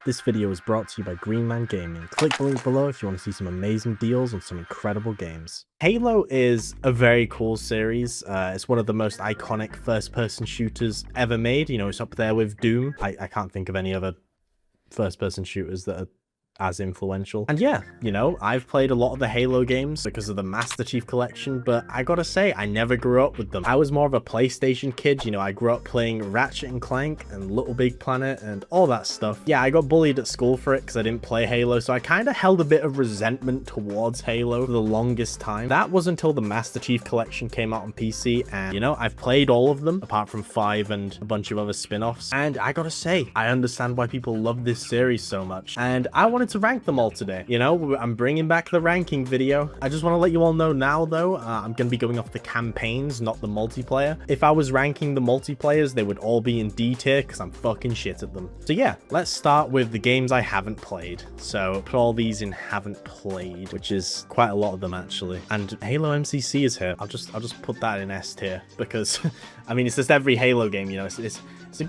This video is brought to you by Green Man Gaming. Click the link below if you want to see some amazing deals on some incredible games. Halo is a very cool series. It's one of the most iconic first-person shooters ever made. You know, it's up there with Doom. I can't think of any other first-person shooters that are as influential. And yeah, you know, I've played a lot of the Halo games because of the Master Chief Collection, but I gotta say, I never grew up with them. I was more of a PlayStation kid. You know, I grew up playing Ratchet and Clank and Little Big Planet and all that stuff. Yeah, I got bullied at school for it because I didn't play Halo, so I kind of held a bit of resentment towards Halo for the longest time. That was until the Master Chief Collection came out on PC, and you know, I've played all of them apart from 5 and a bunch of other spin-offs, and I gotta say, I understand why people love this series so much, and I wanted to rank them all today. You know, I'm bringing back the ranking video. I just want to let you all know now though, I'm going to be going off the campaigns, not the multiplayer. If I was ranking the multiplayers, they would all be in D tier because I'm fucking shit at them. So yeah, let's start with the games I haven't played. So put all these in haven't played, which is quite a lot of them actually. And Halo MCC is here. I'll just put that in S tier because I mean, it's just every Halo game, you know, it's a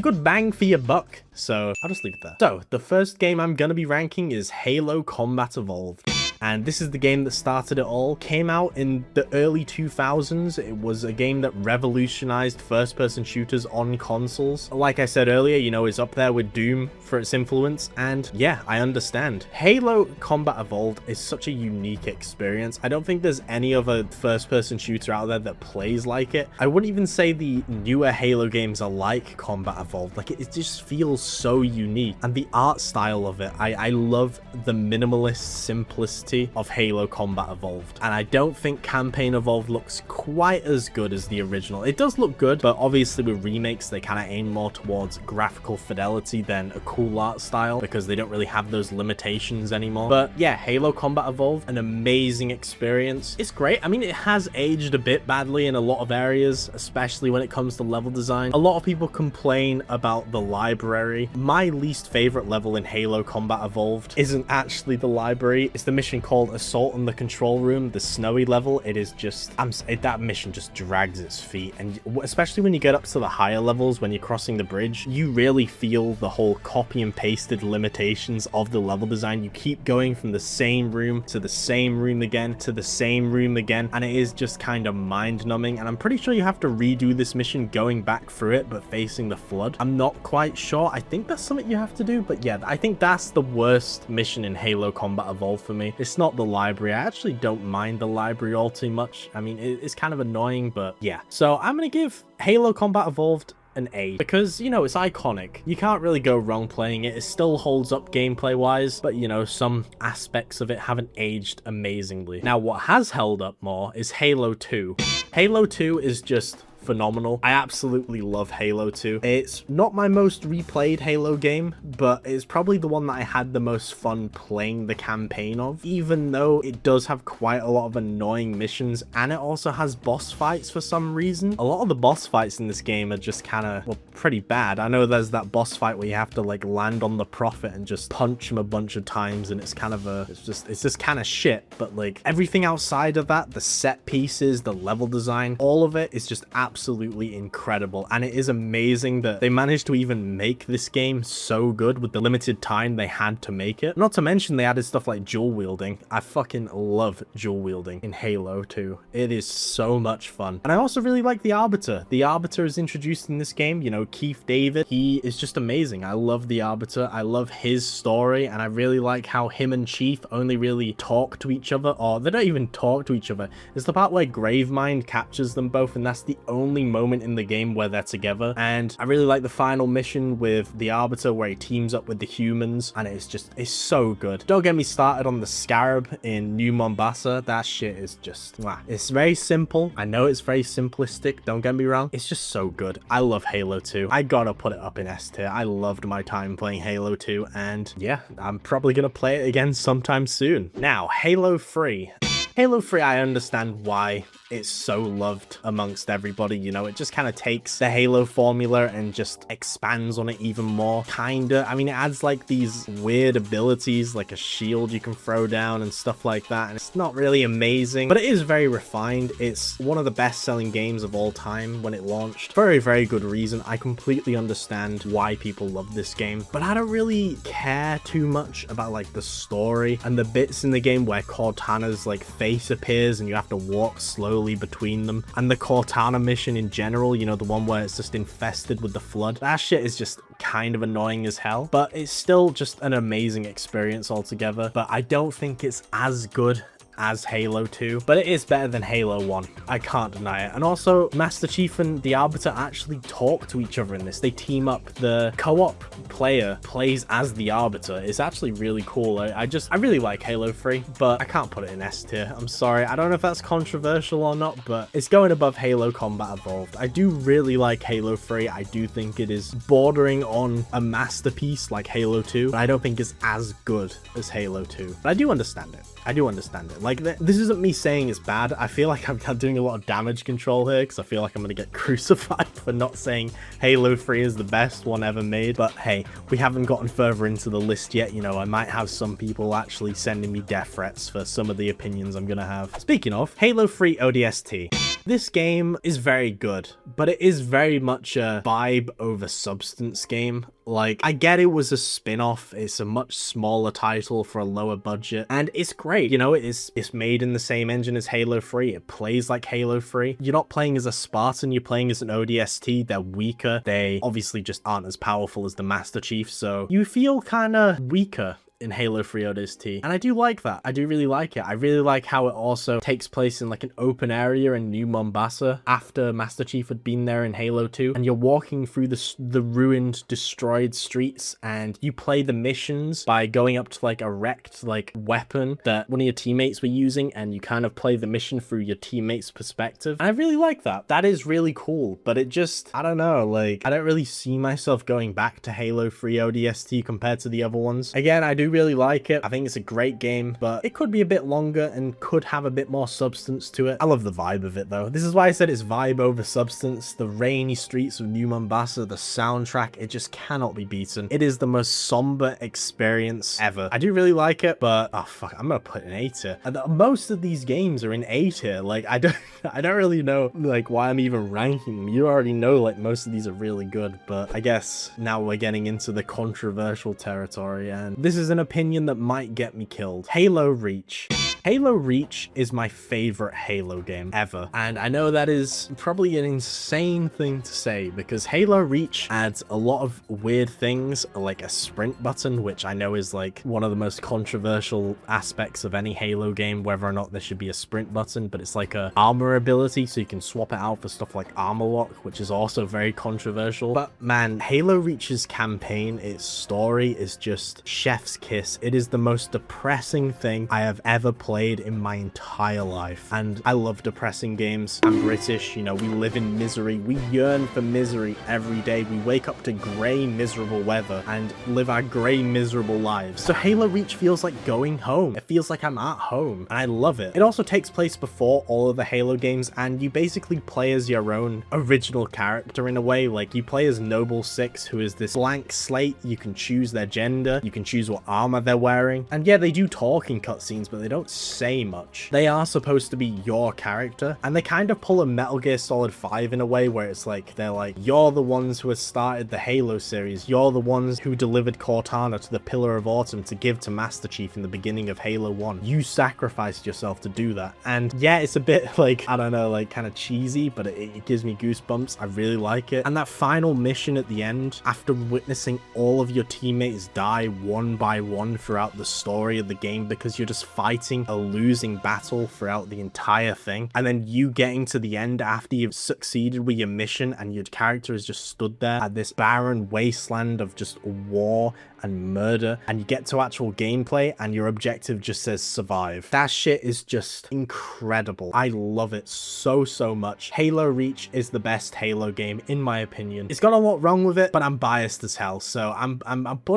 good bang for your buck. So I'll just leave it there. So the first game I'm gonna be ranking is Halo Combat Evolved. And this is the game that started it all. Came out in the early 2000s. It was a game that revolutionized first-person shooters on consoles. Like I said earlier, you know, it's up there with Doom for its influence. And yeah, I understand. Halo Combat Evolved is such a unique experience. I don't think there's any other first-person shooter out there that plays like it. I wouldn't even say the newer Halo games are like Combat Evolved. Like, it just feels so unique. And the art style of it, I love the minimalist simplicity of Halo Combat Evolved, and I don't think Campaign Evolved looks quite as good as the original. It does look good, but obviously with remakes they kind of aim more towards graphical fidelity than a cool art style because they don't really have those limitations anymore. But yeah, Halo Combat Evolved, an amazing experience. It's great. I mean, it has aged a bit badly in a lot of areas, especially when it comes to level design. A lot of people complain about the library. My least favorite level in Halo Combat Evolved isn't actually the library, it's the mission called Assault on the Control Room, the snowy level. It is just, that mission just drags its feet, and especially when you get up to the higher levels, when you're crossing the bridge, you really feel the whole copy and pasted limitations of the level design. You keep going from the same room to the same room again to the same room again, and it is just kind of mind-numbing, and I'm pretty sure you have to redo this mission going back through it but facing the flood. I'm not quite sure. I think that's something you have to do, but yeah, I think that's the worst mission in Halo Combat Evolved for me. It's not the library. I actually don't mind the library all too much. I mean, it's kind of annoying, but yeah. So I'm gonna give Halo Combat Evolved an A because, you know, it's iconic. You can't really go wrong playing it. It still holds up gameplay wise, but you know, some aspects of it haven't aged amazingly. Now, what has held up more is Halo 2. Halo 2 is just phenomenal. I absolutely love Halo 2. It's not my most replayed Halo game, but it's probably the one that I had the most fun playing the campaign of, even though it does have quite a lot of annoying missions, and it also has boss fights for some reason. A lot of the boss fights in this game are just kind of, well, pretty bad. I know there's that boss fight where you have to like land on the Prophet and just punch him a bunch of times, and it's kind of it's just kind of shit, but like everything outside of that, the set pieces, the level design, all of it is just absolutely incredible. And it is amazing that they managed to even make this game so good with the limited time they had to make it. Not to mention they added stuff like dual wielding. I fucking love dual wielding in Halo 2. It is so much fun. And I also really like the Arbiter. The Arbiter is introduced in this game, you know, Keith David. He is just amazing. I love the Arbiter. I love his story, and I really like how him and Chief only really talk to each other, or they don't even talk to each other. It's the part where Gravemind captures them both, and that's the only moment in the game where they're together. And I really like the final mission with the Arbiter where he teams up with the humans, and it's so good. Don't get me started on the Scarab in New Mombasa. That shit is just, it's very simple. I know it's very simplistic, don't get me wrong. It's just so good. I love Halo 2. I gotta put it up in S tier. I loved my time playing Halo 2, and yeah, I'm probably gonna play it again sometime soon. Now, Halo 3. Halo 3, I understand why it's so loved amongst everybody, you know, it just kind of takes the Halo formula and just expands on it even more, kinda. I mean, it adds like these weird abilities, like a shield you can throw down and stuff like that, and it's not really amazing, but it is very refined. It's one of the best-selling games of all time when it launched. Very, very good reason. I completely understand why people love this game, but I don't really care too much about like the story and the bits in the game where Cortana's like face appears and you have to walk slowly between them, and the Cortana mission in general, you know, the one where it's just infested with the flood. That shit is just kind of annoying as hell, but it's still just an amazing experience altogether. But I don't think it's as good as Halo 2, but it is better than Halo 1. I can't deny it. And also, Master Chief and the Arbiter actually talk to each other in this. They team up. The co-op player plays as the Arbiter. It's actually really cool. I really like Halo 3, but I can't put it in S tier. I'm sorry. I don't know if that's controversial or not, but it's going above Halo Combat Evolved. I do really like Halo 3. I do think it is bordering on a masterpiece like Halo 2, but I don't think it's as good as Halo 2. But I do understand it. I do understand it. Like, this isn't me saying it's bad. I feel like I'm doing a lot of damage control here because I feel like I'm going to get crucified for not saying Halo 3 is the best one ever made. But hey, we haven't gotten further into the list yet. You know, I might have some people actually sending me death threats for some of the opinions I'm going to have. Speaking of, Halo 3 ODST. This game is very good, but it is very much a vibe over substance game. Like, I get it was a spin-off, it's a much smaller title for a lower budget, and it's great, you know, it's made in the same engine as Halo 3, it plays like Halo 3. You're not playing as a Spartan, you're playing as an ODST, they're weaker, they obviously just aren't as powerful as the Master Chief, so you feel kinda weaker in Halo 3 ODST, and I do like that. I do really like it. I really like how it also takes place in like an open area in New Mombasa after Master Chief had been there in Halo 2, and you're walking through the ruined, destroyed streets, and you play the missions by going up to like a wrecked like weapon that one of your teammates were using, and you kind of play the mission through your teammate's perspective. And I really like that. That is really cool, but it just, I don't know, like, I don't really see myself going back to Halo 3 ODST compared to the other ones. Again, I do really like it. I think it's a great game, but it could be a bit longer and could have a bit more substance to it. I love the vibe of it though. This is why I said it's vibe over substance. The rainy streets of New Mombasa, the soundtrack, it just cannot be beaten. It is the most somber experience ever. I do really like it, but oh fuck, I'm gonna put an A tier. And most of these games are in A tier. Like, I don't really know like why I'm even ranking them. You already know like most of these are really good, but I guess now we're getting into the controversial territory, and this is an opinion that might get me killed. Halo Reach. Halo Reach is my favorite Halo game ever, and I know that is probably an insane thing to say because Halo Reach adds a lot of weird things, like a sprint button, which I know is like one of the most controversial aspects of any Halo game, whether or not there should be a sprint button, but it's like a armor ability, so you can swap it out for stuff like armor lock, which is also very controversial. But man, Halo Reach's campaign, its story is just chef's kiss. It is the most depressing thing I have ever played in my entire life, and I love depressing games. I'm British, you know, we live in misery, we yearn for misery every day. We wake up to grey miserable weather and live our grey miserable lives. So Halo Reach feels like going home. It feels like I'm at home, and I love it. It also takes place before all of the Halo games, and you basically play as your own original character in a way. Like, you play as Noble 6, who is this blank slate. You can choose their gender, you can choose what armor they're wearing, and yeah, they do talk in cutscenes, but they don't say much. They are supposed to be your character, and they kind of pull a Metal Gear Solid 5 in a way where it's like, they're like, you're the ones who have started the Halo series, you're the ones who delivered Cortana to the Pillar of Autumn to give to Master Chief in the beginning of Halo 1. You sacrificed yourself to do that. And yeah, it's a bit like, I don't know, like kind of cheesy, but it gives me goosebumps. I really like it. And that final mission at the end, after witnessing all of your teammates die one by one throughout the story of the game because you're just fighting a losing battle throughout the entire thing, and then you getting to the end after you've succeeded with your mission and your character has just stood there at this barren wasteland of just war and murder, and you get to actual gameplay and your objective just says survive. That shit is just incredible. I love it so much. Halo Reach is the best Halo game in my opinion. It's got a lot wrong with it, but I'm biased as hell, so I'm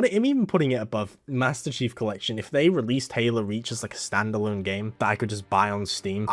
even putting it above Master Chief Collection. If they released Halo Reach as like a standalone standalone game that I could just buy on Steam,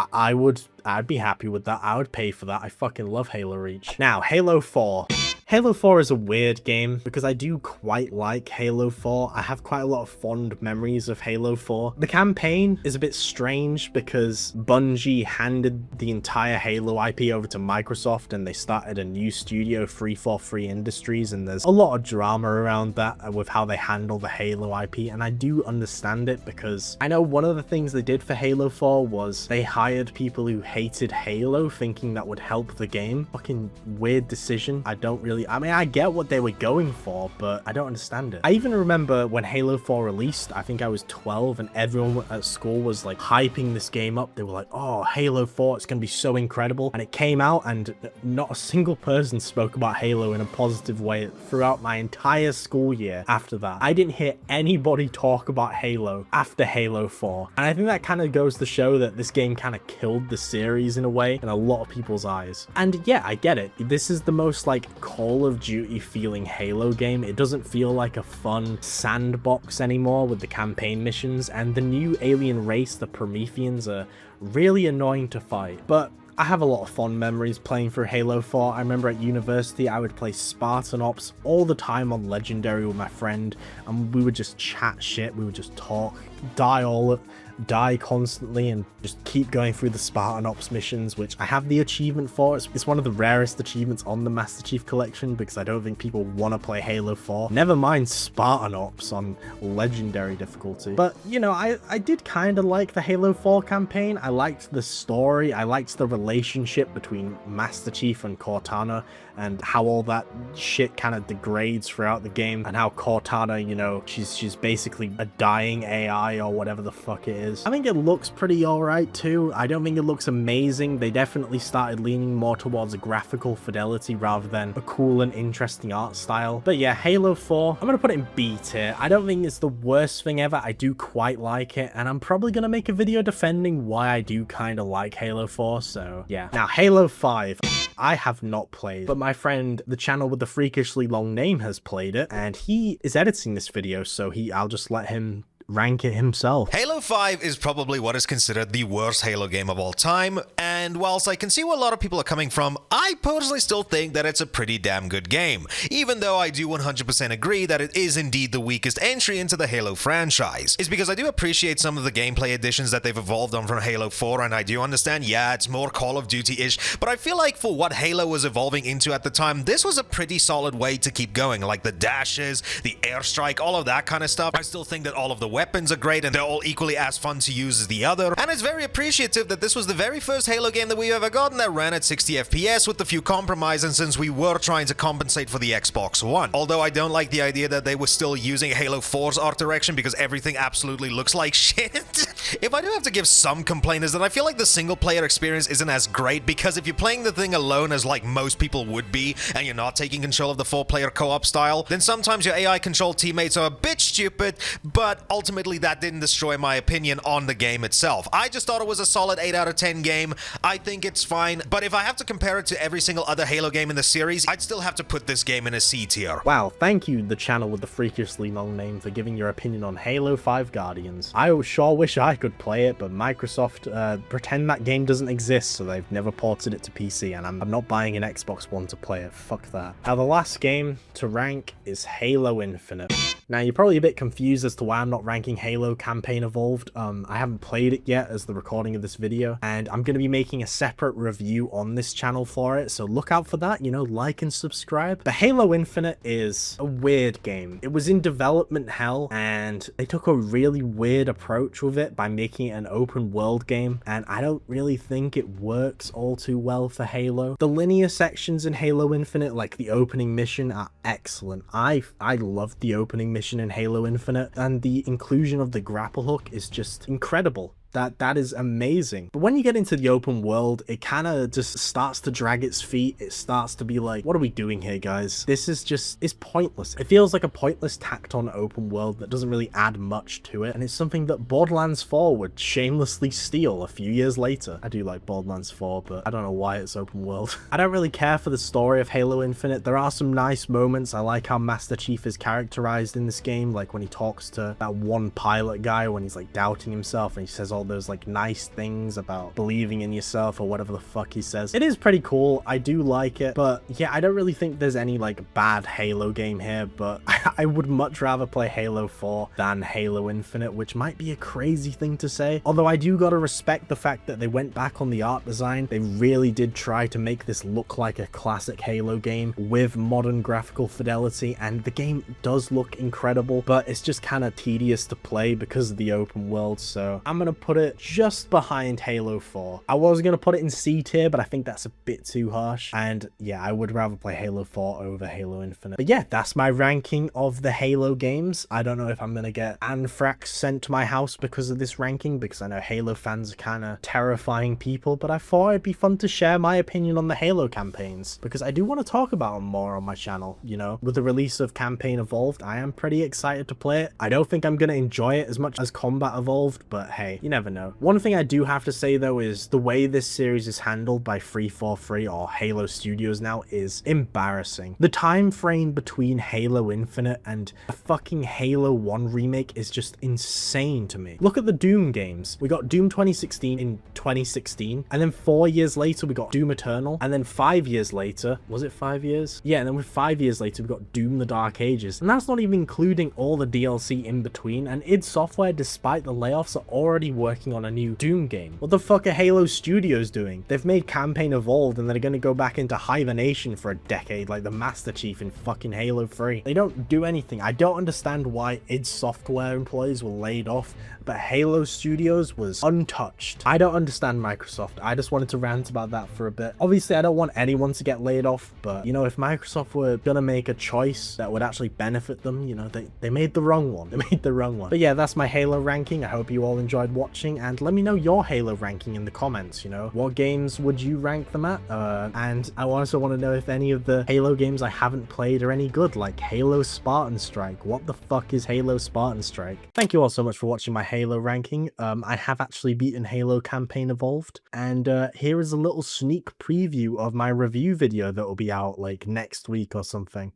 I'd be happy with that. I would pay for that. I fucking love Halo Reach. Now, Halo 4. Halo 4 is a weird game because I do quite like Halo 4. I have quite a lot of fond memories of Halo 4. The campaign is a bit strange because Bungie handed the entire Halo IP over to Microsoft and they started a new studio, 343 Industries, and there's a lot of drama around that with how they handle the Halo IP, and I do understand it because I know one of the things they did for Halo 4 was they hired people who hated Halo thinking that would help the game. Fucking weird decision. I mean, I get what they were going for, but I don't understand it. I even remember when Halo 4 released, I think I was 12 and everyone at school was like hyping this game up. They were like, oh, Halo 4, it's gonna be so incredible. And it came out and not a single person spoke about Halo in a positive way throughout my entire school year after that. I didn't hear anybody talk about Halo after Halo 4. And I think that kind of goes to show that this game kind of killed the series in a way in a lot of people's eyes. And yeah, I get it. This is the most like Call of Duty feeling Halo game. It doesn't feel like a fun sandbox anymore with the campaign missions, and the new alien race, the Prometheans, are really annoying to fight. But I have a lot of fond memories playing through Halo 4. I remember at university I would play Spartan Ops all the time on Legendary with my friend, and we would just chat shit, we would just talk, die constantly, and just keep going through the Spartan Ops missions, which I have the achievement for. It's one of the rarest achievements on the Master Chief Collection because I don't think people want to play Halo 4. Never mind Spartan Ops on Legendary difficulty. But, you know, I did kind of like the Halo 4 campaign. I liked the story. I liked the relationship between Master Chief and Cortana and how all that shit kind of degrades throughout the game, and how Cortana, you know, she's basically a dying AI or whatever the fuck it is. I think it looks pretty alright too. I don't think it looks amazing. They definitely started leaning more towards a graphical fidelity rather than a cool and interesting art style. But yeah, Halo 4, I'm gonna put it in B tier. I don't think it's the worst thing ever. I do quite like it, and I'm probably gonna make a video defending why I do kind of like Halo 4, so yeah. Now, Halo 5. I have not played, but my friend, the channel with the freakishly long name, has played it, and he is editing this video, so I'll just let him rank it himself. Halo 5 is probably what is considered the worst Halo game of all time, and whilst I can see where a lot of people are coming from, I personally still think that it's a pretty damn good game, even though I do 100% agree that it is indeed the weakest entry into the Halo franchise. It's because I do appreciate some of the gameplay additions that they've evolved on from Halo 4, and I do understand, yeah, it's more Call of Duty-ish, but I feel like for what Halo was evolving into at the time, this was a pretty solid way to keep going, like the dashes, the airstrike, all of that kind of stuff. I still think that all of the weapons are great and they're all equally as fun to use as the other, and it's very appreciative that this was the very first Halo game that we've ever gotten that ran at 60 FPS with a few compromises, since we were trying to compensate for the Xbox One. Although I don't like the idea that they were still using Halo 4's art direction because everything absolutely looks like shit. If I do have to give some complaint, is that I feel like the single player experience isn't as great, because if you're playing the thing alone as like most people would be and you're not taking control of the 4-player co-op style, then sometimes your AI controlled teammates are a bit stupid, but ultimately that didn't destroy my opinion on the game itself. I just thought it was a solid 8 out of 10 game. I think it's fine, but if I have to compare it to every single other Halo game in the series, I'd still have to put this game in a C tier. Wow, thank you, the channel with the freakishly long name, for giving your opinion on Halo 5 Guardians. I sure wish I could play it, but Microsoft pretend that game doesn't exist, so they've never ported it to PC, and I'm not buying an Xbox One to play it. Fuck that. Now, the last game to rank is Halo Infinite. Now, you're probably a bit confused as to why I'm not ranking Halo Campaign Evolved. I haven't played it yet as the recording of this video, and I'm going to be making a separate review on this channel for it, so look out for that, you know, like and subscribe. But Halo Infinite is a weird game. It was in development hell, and they took a really weird approach with it by making it an open world game, and I don't really think it works all too well for Halo. The linear sections in Halo Infinite, like the opening mission, are excellent. I loved the opening mission in Halo Infinite, and the inclusion of the grapple hook is just incredible. That is amazing. But when you get into the open world, it kind of just starts to drag its feet. It starts to be like, what are we doing here, guys? This is just, it's pointless. It feels like a pointless tacked on open world that doesn't really add much to it. And it's something that Borderlands 4 would shamelessly steal a few years later. I do like Borderlands 4, but I don't know why it's open world. I don't really care for the story of Halo Infinite. There are some nice moments. I like how Master Chief is characterized in this game, like when he talks to that one pilot guy when he's like doubting himself and he says all all those like nice things about believing in yourself or whatever the fuck he says. It is pretty cool. I do like it, but yeah, I don't really think there's any like bad Halo game here, but I would much rather play Halo 4 than Halo Infinite, which might be a crazy thing to say. Although I do gotta respect the fact that they went back on the art design. They really did try to make this look like a classic Halo game with modern graphical fidelity, and the game does look incredible, but it's just kind of tedious to play because of the open world, so I'm gonna put it just behind Halo 4. I was gonna put it in C tier, but I think that's a bit too harsh, and yeah, I would rather play Halo 4 over Halo Infinite. But yeah, that's my ranking of the Halo games. I don't know if I'm gonna get anthrax sent to my house because of this ranking, because I know Halo fans are kind of terrifying people, but I thought it'd be fun to share my opinion on the Halo campaigns, because I do want to talk about them more on my channel, you know? With the release of Campaign Evolved, I am pretty excited to play it. I don't think I'm gonna enjoy it as much as Combat Evolved, but hey, you never know. One thing I do have to say though is the way this series is handled by 343 or Halo Studios now is embarrassing. The time frame between Halo Infinite and a fucking Halo 1 remake is just insane to me. Look at the Doom games. We got Doom 2016 in 2016, and then 4 years later we got Doom Eternal, and then 5 years later, was it 5 years? Yeah, and then with 5 years later we got Doom the Dark Ages, and that's not even including all the DLC in between. And id Software, despite the layoffs, are already working on a new Doom game. What the fuck are Halo Studios doing? They've made Campaign Evolved and they're gonna go back into hibernation for a decade like the Master Chief in fucking Halo 3. They don't do anything. I don't understand why id Software employees were laid off, but Halo Studios was untouched. I don't understand Microsoft. I just wanted to rant about that for a bit. Obviously, I don't want anyone to get laid off, but you know, if Microsoft were gonna make a choice that would actually benefit them, you know, they made the wrong one. They made the wrong one. But yeah, that's my Halo ranking. I hope you all enjoyed watching, and let me know your Halo ranking in the comments, you know. What games would you rank them at? And I also want to know if any of the Halo games I haven't played are any good, like Halo Spartan Strike. What the fuck is Halo Spartan Strike? Thank you all so much for watching my Halo ranking. I have actually beaten Halo Campaign Evolved, and here is a little sneak preview of my review video that will be out like next week or something.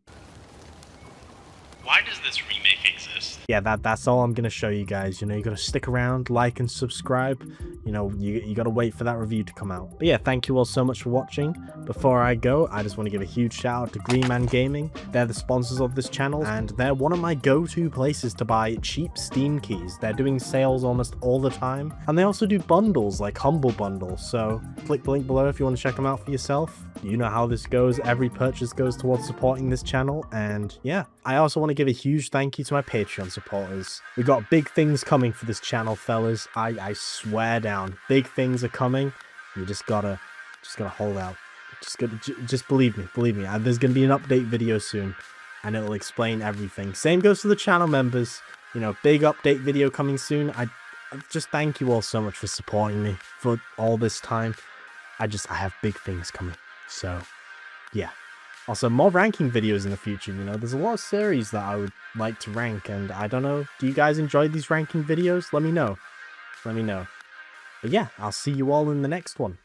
Why does this remake exist? Yeah, that's all I'm gonna show you guys. You know, you gotta stick around, like and subscribe. You know, you gotta wait for that review to come out. But yeah, thank you all so much for watching. Before I go, I just want to give a huge shout out to Green Man Gaming. They're the sponsors of this channel, and they're one of my go-to places to buy cheap Steam keys. They're doing sales almost all the time, and they also do bundles like Humble Bundle. So click the link below if you want to check them out for yourself. You know how this goes. Every purchase goes towards supporting this channel, and yeah, I also want to give a huge thank you to my Patreon supporters. We got big things coming for this channel, fellas. I swear down, big things are coming. You just gotta hold out. Just believe me. There's gonna be an update video soon, and it'll explain everything. Same goes to the channel members. You know, big update video coming soon. I just thank you all so much for supporting me for all this time. I have big things coming. So, yeah. Also, more ranking videos in the future, you know. There's a lot of series that I would like to rank, and I don't know, do you guys enjoy these ranking videos? Let me know. But yeah, I'll see you all in the next one.